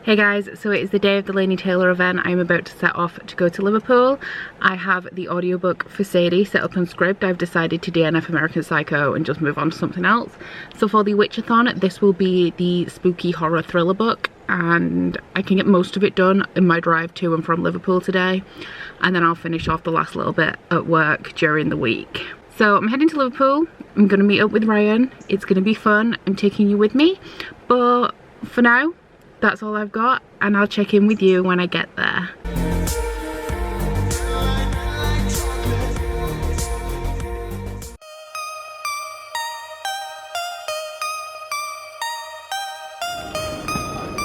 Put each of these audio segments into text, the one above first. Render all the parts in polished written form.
Hey guys, so it is the day of the Laini Taylor event. I'm about to set off to go to Liverpool. I have the audiobook for Sadie set up on script. I've decided to DNF American Psycho and just move on to something else. So for the Witchathon, this will be the spooky horror thriller book, and I can get most of it done in my drive to and from Liverpool today, and then I'll finish off the last little bit at work during the week. So I'm heading to Liverpool. I'm going to meet up with Ryan. It's going to be fun. I'm taking you with me, but for now, that's all I've got, and I'll check in with you when I get there.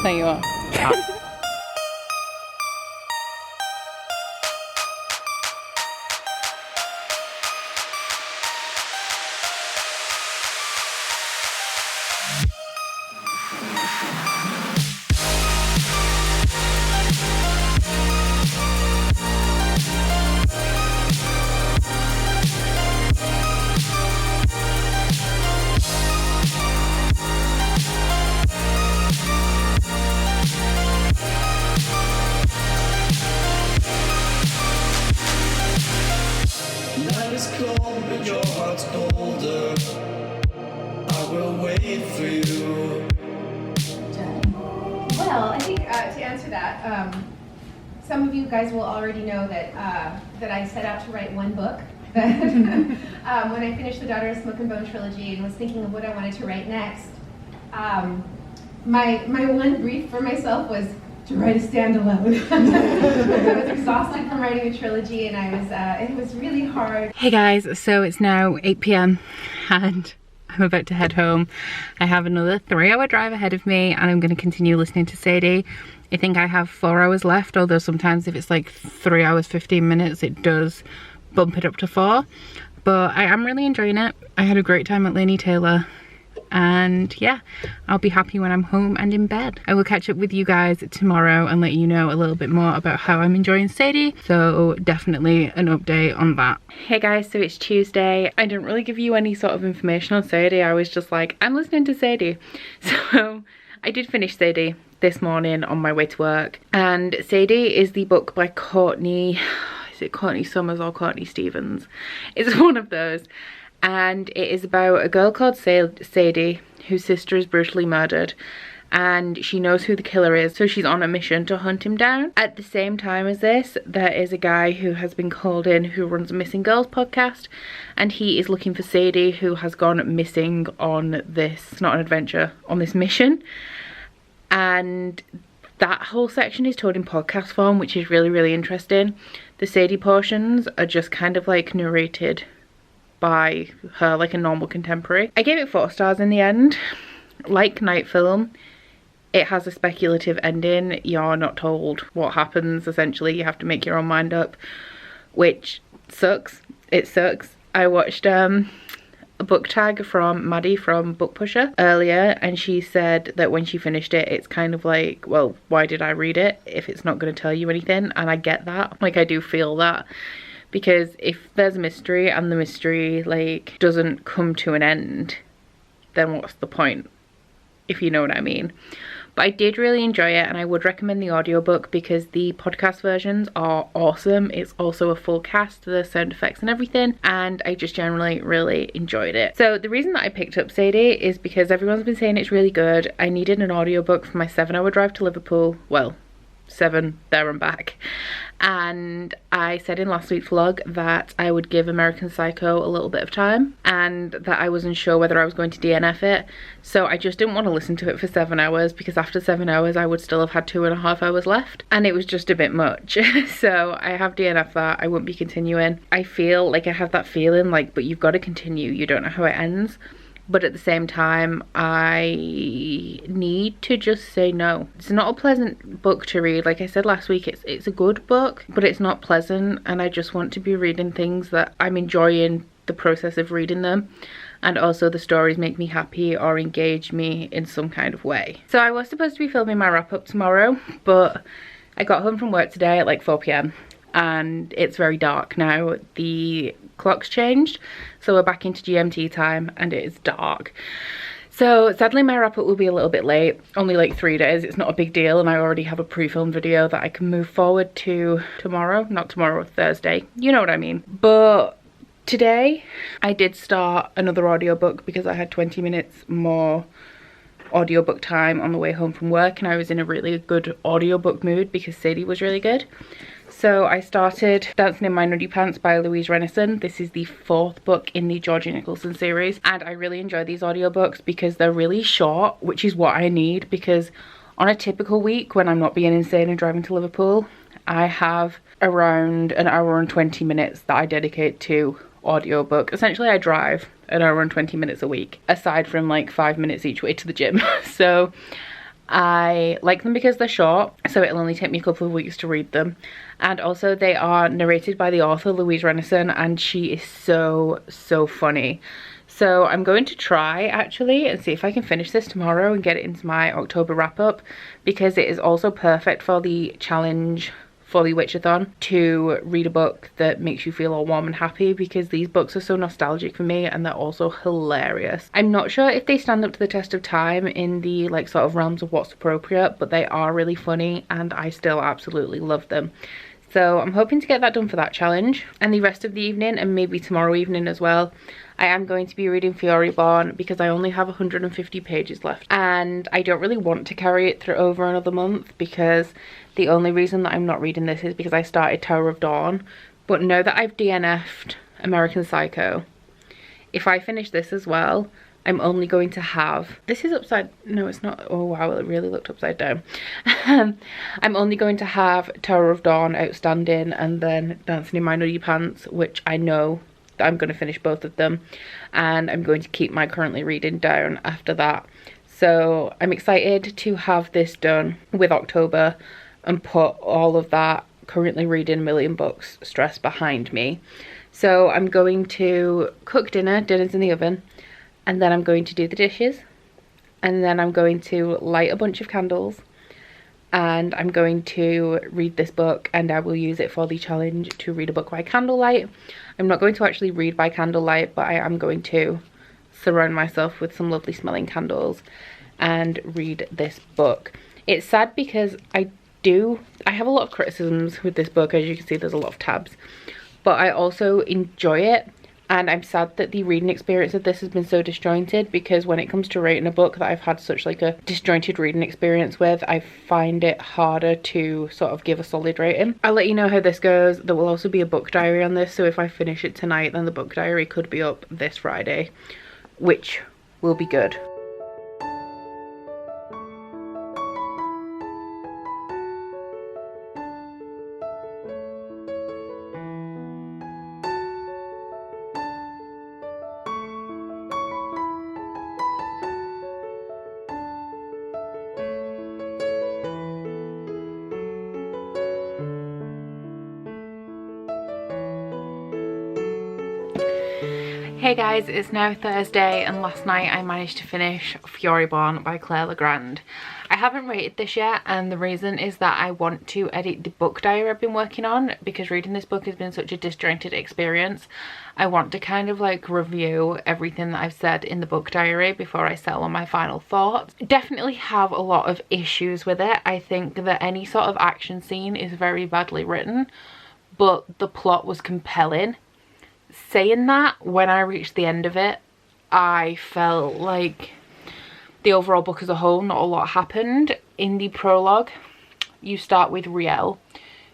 There you are. But your heart's colder. I will wait for you. Well, I think to answer that, some of you guys will already know that that I set out to write one book. When I finished the Daughter of Smoke and Bone trilogy and was thinking of what I wanted to write next, my one brief for myself was to write a standalone. I was exhausted from writing a trilogy, and it was really hard. Hey guys, so it's now 8 p.m. and I'm about to head home. I have another 3-hour drive ahead of me, and I'm going to continue listening to Sadie. I think I have 4 hours left, although sometimes if it's like 3 hours 15 minutes it does bump it up to 4. But I am really enjoying it. I had a great time at Laini Taylor. And yeah, I'll be happy when I'm home and in bed. I will catch up with you guys tomorrow and let you know a little bit more about how I'm enjoying Sadie, so definitely an update on that. Hey guys, so it's Tuesday. I didn't really give you any sort of information on Sadie. I was just like, I'm listening to Sadie. So I did finish Sadie this morning on my way to work, and Sadie is the book by Courtney, is it Courtney Summers or Courtney Stevens? It's one of those. And it is about a girl called Sadie whose sister is brutally murdered, and she knows who the killer is, so she's on a mission to hunt him down. At the same time as this, there is a guy who has been called in who runs a missing girls podcast, and he is looking for Sadie, who has gone missing on this, not an adventure, on this mission. And that whole section is told in podcast form, which is really, really interesting. The Sadie portions are just kind of like narrated by her like a normal contemporary. I gave it 4 stars in the end. Like Night Film, it has a speculative ending. You're not told what happens, essentially. You have to make your own mind up, which sucks. It sucks. I watched a book tag from Maddie from Book Pusher earlier, and she said that when she finished it, it's kind of like, well, why did I read it if it's not going to tell you anything? And I get that. Like, I do feel that. Because if there's a mystery and the mystery like doesn't come to an end, then what's the point, if you know what I mean. But I did really enjoy it, and I would recommend the audiobook because the podcast versions are awesome. It's also a full cast, the sound effects and everything, and I just generally really enjoyed it. So the reason that I picked up Sadie is because everyone's been saying it's really good. I needed an audiobook for my 7-hour drive to Liverpool. Well, 7 there and back. And I said in last week's vlog that I would give American Psycho a little bit of time, and that I wasn't sure whether I was going to DNF it. So I just didn't want to listen to it for 7 hours, because after 7 hours I would still have had 2.5 hours left, and it was just a bit much. So I have DNF'd that. I won't be continuing. I feel like I have that feeling like, but you've got to continue, you don't know how it ends. But at the same time, I need to just say no. It's not a pleasant book to read. Like I said last week, it's a good book, but it's not pleasant, and I just want to be reading things that I'm enjoying the process of reading them, and also the stories make me happy or engage me in some kind of way. So I was supposed to be filming my wrap-up tomorrow, but I got home from work today at like 4 p.m. and it's very dark now. The clock's changed, so we're back into GMT time and it is dark. So sadly my wrap up will be a little bit late, only like 3 days. It's not a big deal, and I already have a pre-filmed video that I can move forward to tomorrow. Not tomorrow, Thursday. You know what I mean. But today I did start another audiobook because I had 20 minutes more audiobook time on the way home from work, and I was in a really good audiobook mood because Sadie was really good. So I started Dancing in My Nuddy Pants by Louise Renison. This is the 4th book in the Georgia Nicholson series, and I really enjoy these audiobooks because they're really short, which is what I need, because on a typical week when I'm not being insane and driving to Liverpool, I have around an hour and 20 minutes that I dedicate to audiobook. Essentially I drive an hour and 20 minutes a week, aside from like 5 minutes each way to the gym. So I like them because they're short, so it'll only take me a couple of weeks to read them. And also they are narrated by the author Louise Renison, and she is so funny. So I'm going to try actually and see if I can finish this tomorrow and get it into my October wrap up, because it is also perfect for the challenge for the Witchathon to read a book that makes you feel all warm and happy, because these books are so nostalgic for me and they're also hilarious. I'm not sure if they stand up to the test of time in the like sort of realms of what's appropriate, but they are really funny and I still absolutely love them. So I'm hoping to get that done for that challenge, and the rest of the evening and maybe tomorrow evening as well, I am going to be reading Furyborn because I only have 150 pages left and I don't really want to carry it through over another month, because the only reason that I'm not reading this is because I started Tower of Dawn. But now that I've DNF'd American Psycho, if I finish this as well, I'm only going to have, this is upside, no it's not, oh wow, it really looked upside down. I'm only going to have Tower of Dawn outstanding, and then Dancing in My Nuddy Pants, which I know that I'm going to finish both of them, and I'm going to keep my currently reading down after that. So I'm excited to have this done with October and put all of that currently reading a million books stress behind me. So I'm going to cook dinner, dinner's in the oven, and then I'm going to do the dishes, and then I'm going to light a bunch of candles, and I'm going to read this book, and I will use it for the challenge to read a book by candlelight. I'm not going to actually read by candlelight, but I am going to surround myself with some lovely smelling candles and read this book. It's sad because I have a lot of criticisms with this book. As you can see, there's a lot of tabs, but I also enjoy it, and I'm sad that the reading experience of this has been so disjointed, because when it comes to rating a book that I've had such like a disjointed reading experience with, I find it harder to sort of give a solid rating. I'll let you know how this goes. There will also be a book diary on this, so if I finish it tonight, then the book diary could be up this Friday, which will be good. Hey guys, it's now Thursday, and last night I managed to finish Furyborn by Claire Legrand. I haven't rated this yet, and the reason is that I want to edit the book diary I've been working on, because reading this book has been such a disjointed experience. I want to kind of like review everything that I've said in the book diary before I settle on my final thoughts. Definitely have a lot of issues with it. I think that any sort of action scene is very badly written, but the plot was compelling. Saying that, when I reached the end of it, I felt like the overall book as a whole, not a lot happened. In the prologue, you start with Riel,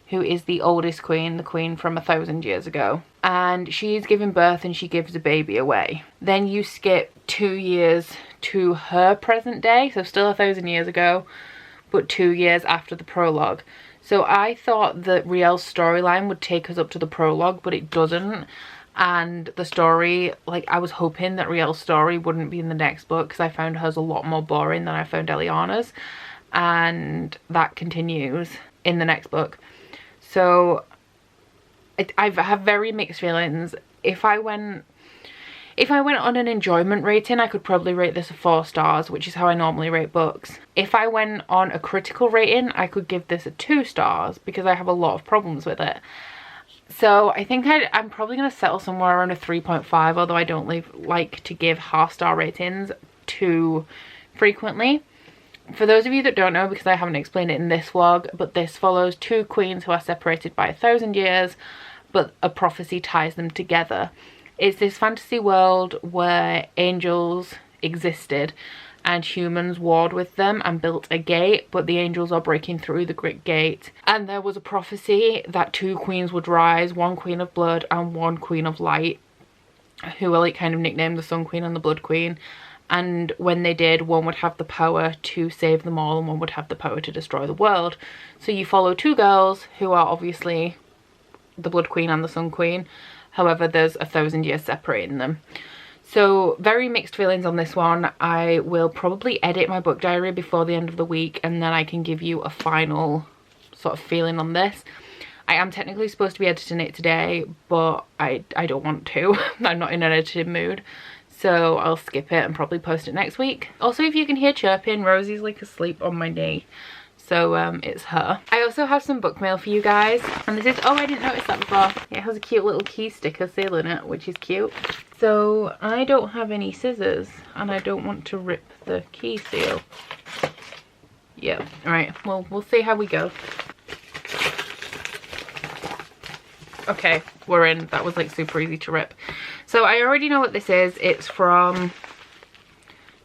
who is the oldest queen, the queen from 1,000 years ago, and she's giving birth and she gives a baby away. Then you skip 2 years to her present day, so still 1,000 years ago, but 2 years after the prologue. So I thought that Riel's storyline would take us up to the prologue, but it doesn't. And the story, like, I was hoping that Riel's story wouldn't be in the next book, because I found hers a lot more boring than I found Eliana's, and that continues in the next book. So I have very mixed feelings. If I went on an enjoyment rating, I could probably rate this a 4 stars, which is how I normally rate books. If I went on a critical rating, I could give this a 2 stars, because I have a lot of problems with it. So I think I'm probably going to settle somewhere around a 3.5, although I don't like to give half-star ratings. too frequently. For those of you that don't know, because I haven't explained it in this vlog, but this follows two queens who are separated by 1,000 years, but a prophecy ties them together. It's this fantasy world where angels existed and humans warred with them and built a gate, but the angels are breaking through the great gate. And there was a prophecy that two queens would rise, one queen of blood and one queen of light, who are like kind of nicknamed the Sun Queen and the Blood Queen. And when they did, one would have the power to save them all and one would have the power to destroy the world. So you follow two girls who are obviously the Blood Queen and the Sun Queen. However, there's 1,000 years separating them. So very mixed feelings on this one. I will probably edit my book diary before the end of the week and then I can give you a final sort of feeling on this. I am technically supposed to be editing it today, but I don't want to. I'm not in an editing mood. So I'll skip it and probably post it next week. Also, if you can hear chirping, Rosie's like asleep on my knee. So it's her. I also have some book mail for you guys. And this is, oh, I didn't notice that before. It has a cute little key sticker seal in it, which is cute. So I don't have any scissors and I don't want to rip the key seal. Yeah, alright, well, we'll see how we go. Okay, we're in. That was like super easy to rip. So I already know what this is. It's from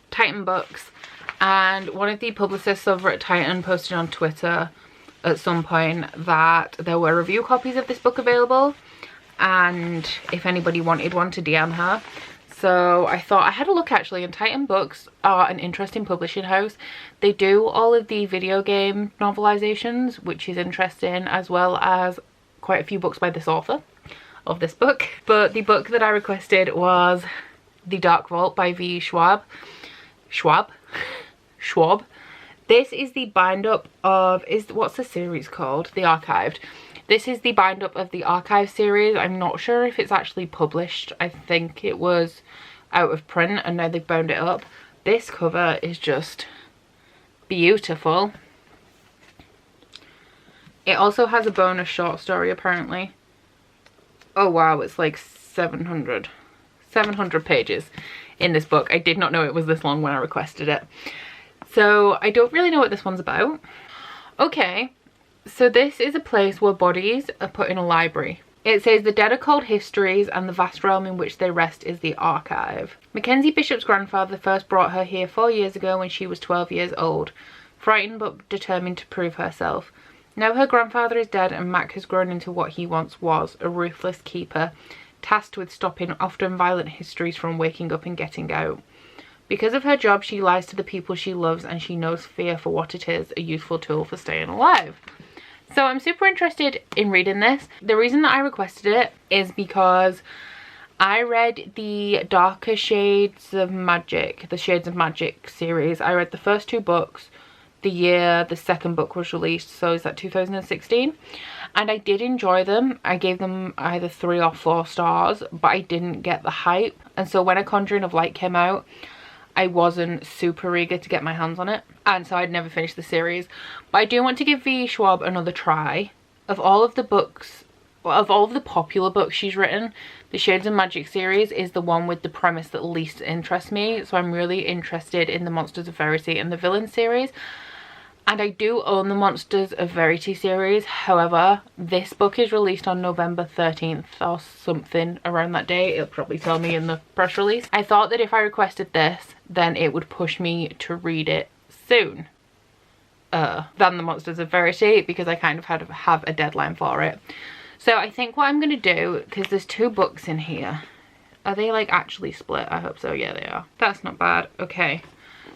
Titan Books. And one of the publicists over at Titan posted on Twitter at some point that there were review copies of this book available. And if anybody wanted one, to DM her. So I thought, I had a look actually, and Titan Books are an interesting publishing house. They do all of the video game novelizations, which is interesting, as well as quite a few books by this author of this book. But the book that I requested was The Dark Vault by V. Schwab. This is the bind up of, what's the series called? The Archived. This is the bind up of the Archive series. I'm not sure if it's actually published. I think it was out of print and now they've bound it up. This cover is just beautiful. It also has a bonus short story apparently. Oh wow, it's like 700 pages in this book. I did not know it was this long when I requested it. So I don't really know what this one's about. Okay, so this is a place where bodies are put in a library. It says the dead are called histories and the vast realm in which they rest is the archive. Mackenzie Bishop's grandfather first brought her here 4 years ago when she was 12 years old, frightened but determined to prove herself. Now her grandfather is dead and Mac has grown into what he once was, a ruthless keeper, tasked with stopping often violent histories from waking up and getting out. Because of her job, she lies to the people she loves and she knows fear for what it is, a useful tool for staying alive. So I'm super interested in reading this. The reason that I requested it is because I read the Darker Shades of Magic, the Shades of Magic series. I read the first two books the year the second book was released, so is that 2016? And I did enjoy them. I gave them either 3 or 4 stars, but I didn't get the hype. And so when A Conjuring of Light came out, I wasn't super eager to get my hands on it, and so I'd never finished the series. But I do want to give V. Schwab another try. Of all of the books, of all of the popular books she's written, the Shades of Magic series is the one with the premise that least interests me. So I'm really interested in the Monsters of Verity and the Villain series. And I do own the Monsters of Verity series. However, this book is released on November 13th or something around that day. It'll probably tell me in the press release. I thought that if I requested this, then it would push me to read it soon than the Monsters of Verity, because I kind of have a deadline for it. So I think what I'm going to do, because there's 2 books in here. Are they like actually split? I hope so. Yeah, they are. That's not bad. Okay.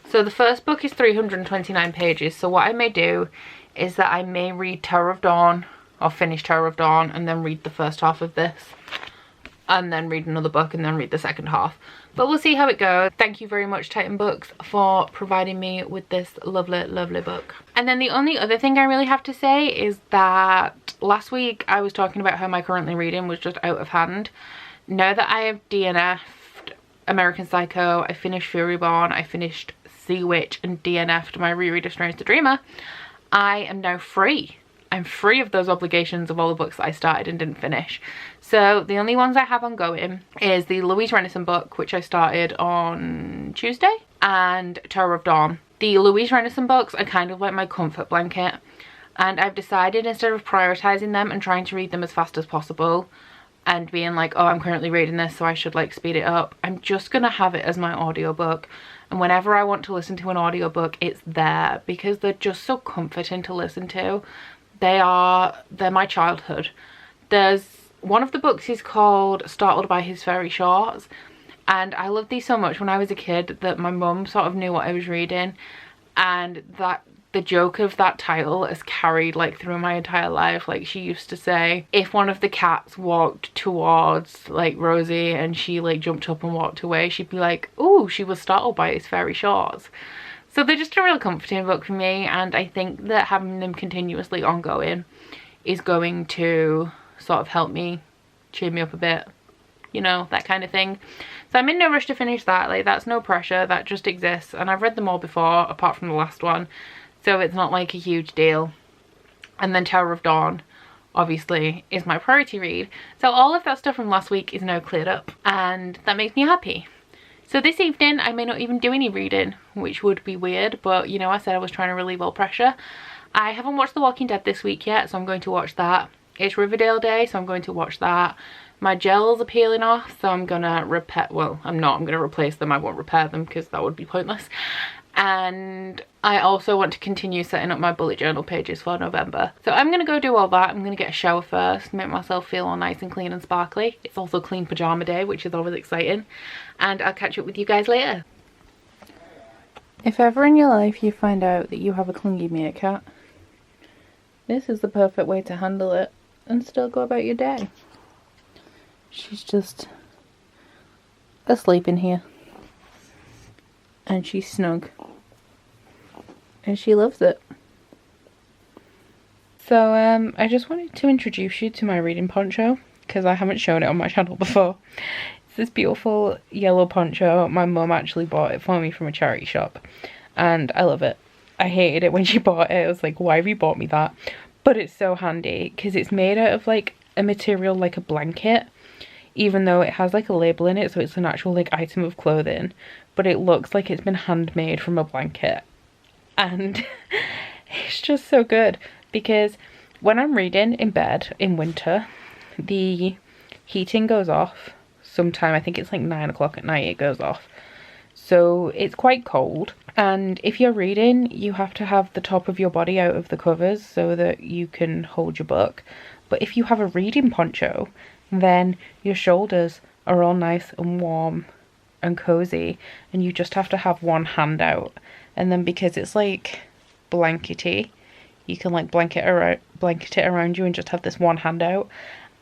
So the first book is 329 pages. So what I may do is that I may read Tower of Dawn, or finish Tower of Dawn, and then read the first half of this. And then read another book and then read the second half. But we'll see how it goes. Thank you very much, Titan Books, for providing me with this lovely, lovely book. And then the only other thing I really have to say is that last week I was talking about how my currently reading was just out of hand. Now that I have DNF'd American Psycho, I finished Furyborn, I finished Sea Witch, and DNF'd my reread of Strange the Dreamer, I am now free. I'm free of those obligations of all the books that I started and didn't finish. So the only ones I have ongoing is the Louise Renison book, which I started on Tuesday, and Tower of Dawn. The Louise Renison books are kind of like my comfort blanket, and I've decided instead of prioritizing them and trying to read them as fast as possible and being like, oh, I'm currently reading this so I should like speed it up, I'm just gonna have it as my audiobook. And whenever I want to listen to an audiobook, it's there because they're just so comforting to listen to. They're my childhood. There's one of the books is called Startled by His Fairy Shorts, and I loved these so much when I was a kid that my mum sort of knew what I was reading, and that the joke of that title has carried like through my entire life. Like, she used to say if one of the cats walked towards like Rosie and she like jumped up and walked away, she'd be like, oh, she was startled by his fairy shorts. So they're just a real comforting book for me, and I think that having them continuously ongoing is going to sort of help me cheer me up a bit, you know, that kind of thing. So I'm in no rush to finish that. Like, that's no pressure, that just exists, and I've read them all before apart from the last one, so it's not like a huge deal. And then Tower of Dawn obviously is my priority read, so all of that stuff from last week is now cleared up, and that makes me happy. So this evening I may not even do any reading, which would be weird, but you know, I said I was trying to relieve all pressure. I haven't watched The Walking Dead this week yet, so I'm going to watch that. It's Riverdale Day, so I'm going to watch that. My gels are peeling off, so I'm gonna repair, well, I'm gonna replace them. I won't repair them because that would be pointless. And I also want to continue setting up my bullet journal pages for November. So I'm gonna go do all that. I'm gonna get a shower first, make myself feel all nice and clean and sparkly. It's also clean pajama day, which is always exciting. And I'll catch up with you guys later. If ever in your life you find out that you have a clingy meerkat, this is the perfect way to handle it and still go about your day. She's just asleep in here, and she's snug, and she loves it. So I just wanted to introduce you to my reading poncho because I haven't shown it on my channel before. It's this beautiful yellow poncho. My mum actually bought it for me from a charity shop, and I love it. I hated it when she bought it. I was like, why have you bought me that? But it's so handy because it's made out of like a material like a blanket, even though it has like a label in it, so it's an actual like item of clothing, but it looks like it's been handmade from a blanket. And it's just so good because when I'm reading in bed in winter, the heating goes off sometime. I think it's like 9 o'clock at night it goes off, so it's quite cold. And if you're reading, you have to have the top of your body out of the covers so that you can hold your book. But if you have a reading poncho, then your shoulders are all nice and warm and cozy, and you just have to have one hand out. And then because it's like blankety, you can like blanket it around you and just have this one hand out.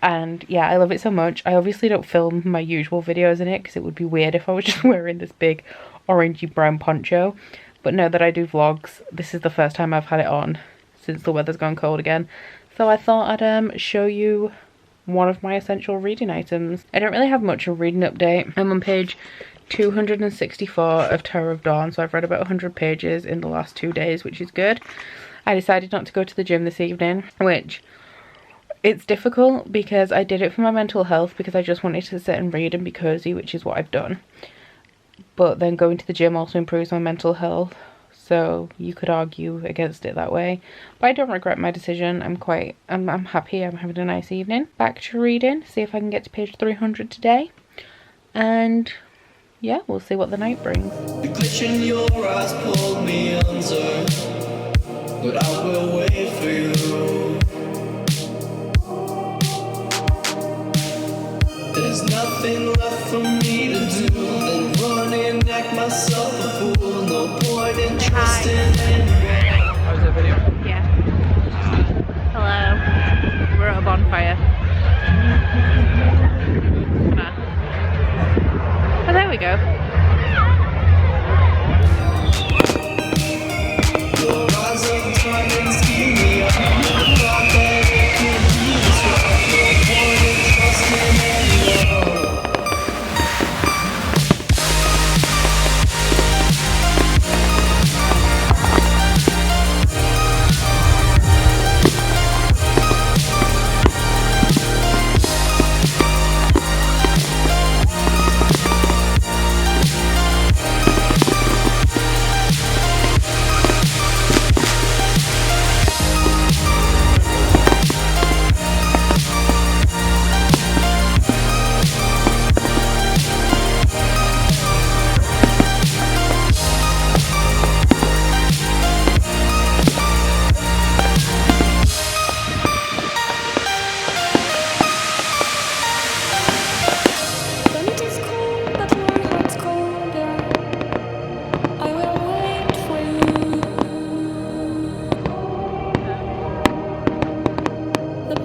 And yeah, I love it so much. I obviously don't film my usual videos in it because it would be weird if I was just wearing this big orangey brown poncho. But now that I do vlogs, this is the first time I've had it on since the weather's gone cold again. So I thought I'd show you one of my essential reading items. I don't really have much of a reading update. I'm on page 264 of Tower of Dawn, so I've read about 100 pages in the last 2 days, which is good. I decided not to go to the gym this evening, which it's difficult because I did it for my mental health because I just wanted to sit and read and be cozy, which is what I've done. But then going to the gym also improves my mental health, so you could argue against it that way. But I don't regret my decision. I'm happy. I'm having a nice evening. Back to reading, see if I can get to page 300 today. And yeah, we'll see what the night brings. The glitch in your eyes pulled me under, but I will wait for you. There's nothing left for me to do than run and act myself a fool. No point in trusting anyone. Oh, is that video? Yeah. Hello. We're at a bonfire. Oh, there we go. Your eyes are turning, steal me up. Never thought that it could be this rough. No point in trusting anyone.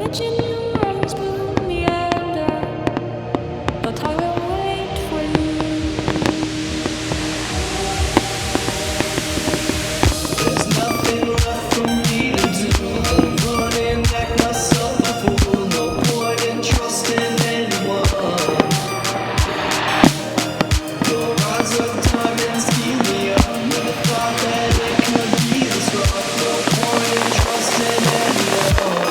watching your rose bloom meander, but I will wait for you. There's nothing left for me to do. I'm running like myself a fool. No point in trusting anyone. Your eyes of diamonds keep me up. Never thought that it could be this rough. No point in trusting anyone.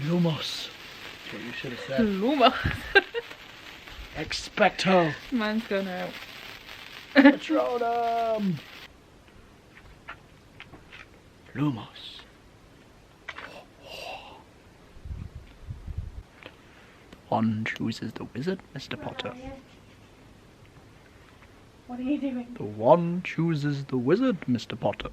Lumos. That's what you should have said. Luma. Expecto. Mine's gone out. Patronum. Lumos. One chooses the wizard, Mr. Potter. What are you doing? The one chooses the wizard, Mr. Potter.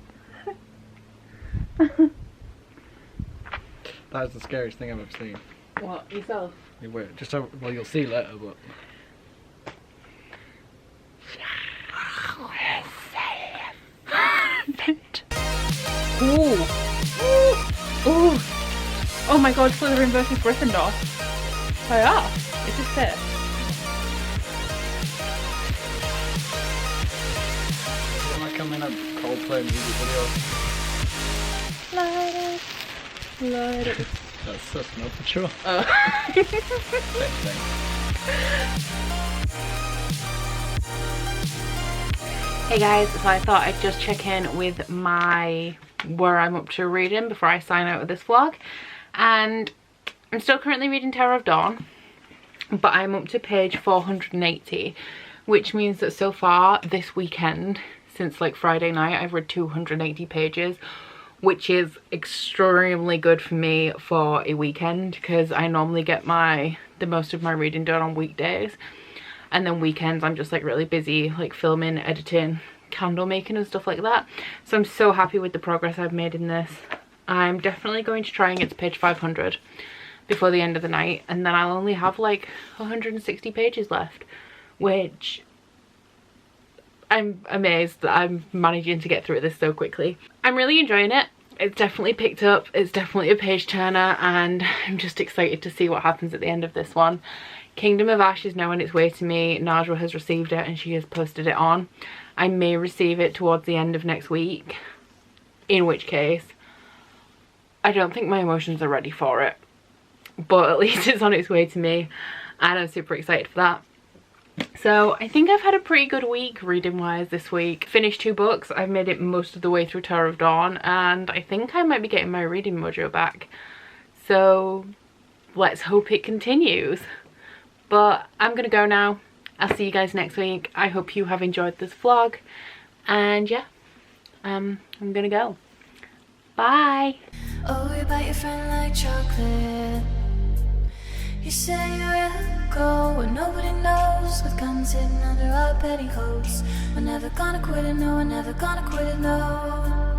That is the scariest thing I've ever seen. What, yourself? You wait, just so, well, you'll see later, but. Ooh. Ooh. Oh my god, Slytherin versus Gryffindor. Oh yeah. Is this it? When I come in a Coldplay music video, Light it. Light it. that's no patrol. Oh. Same thing. Hey guys, so I thought I'd just check in with where I'm up to reading before I sign out of this vlog. And I'm still currently reading Tower of Dawn, but I'm up to page 480, which means that so far this weekend, since like Friday night, I've read 280 pages, which is extremely good for me for a weekend, because I normally get the most of my reading done on weekdays, and then weekends I'm just like really busy, like filming, editing, candle making and stuff like that. So I'm so happy with the progress I've made in this. I'm definitely going to try and get to page 500 before the end of the night, and then I'll only have like 160 pages left, which I'm amazed that I'm managing to get through this so quickly. I'm really enjoying it. It's definitely picked up. It's definitely a page turner, and I'm just excited to see what happens at the end of this one. Kingdom of Ash is now on its way to me. Najwa has received it and she has posted it on. I may receive it towards the end of next week, in which case I don't think my emotions are ready for it, but at least it's on its way to me and I'm super excited for that. So I think I've had a pretty good week reading wise this week. Finished 2 books. I've made it most of the way through Tower of Dawn, and I think I might be getting my reading mojo back. So let's hope it continues. But I'm gonna go now. I'll see you guys next week. I hope you have enjoyed this vlog, and yeah, I'm gonna go. Bye. Oh, you bite your friend like chocolate. You say you will go where nobody knows, with guns hidden under our petticoats. We're never gonna quit it, no, we're never gonna quit it, no.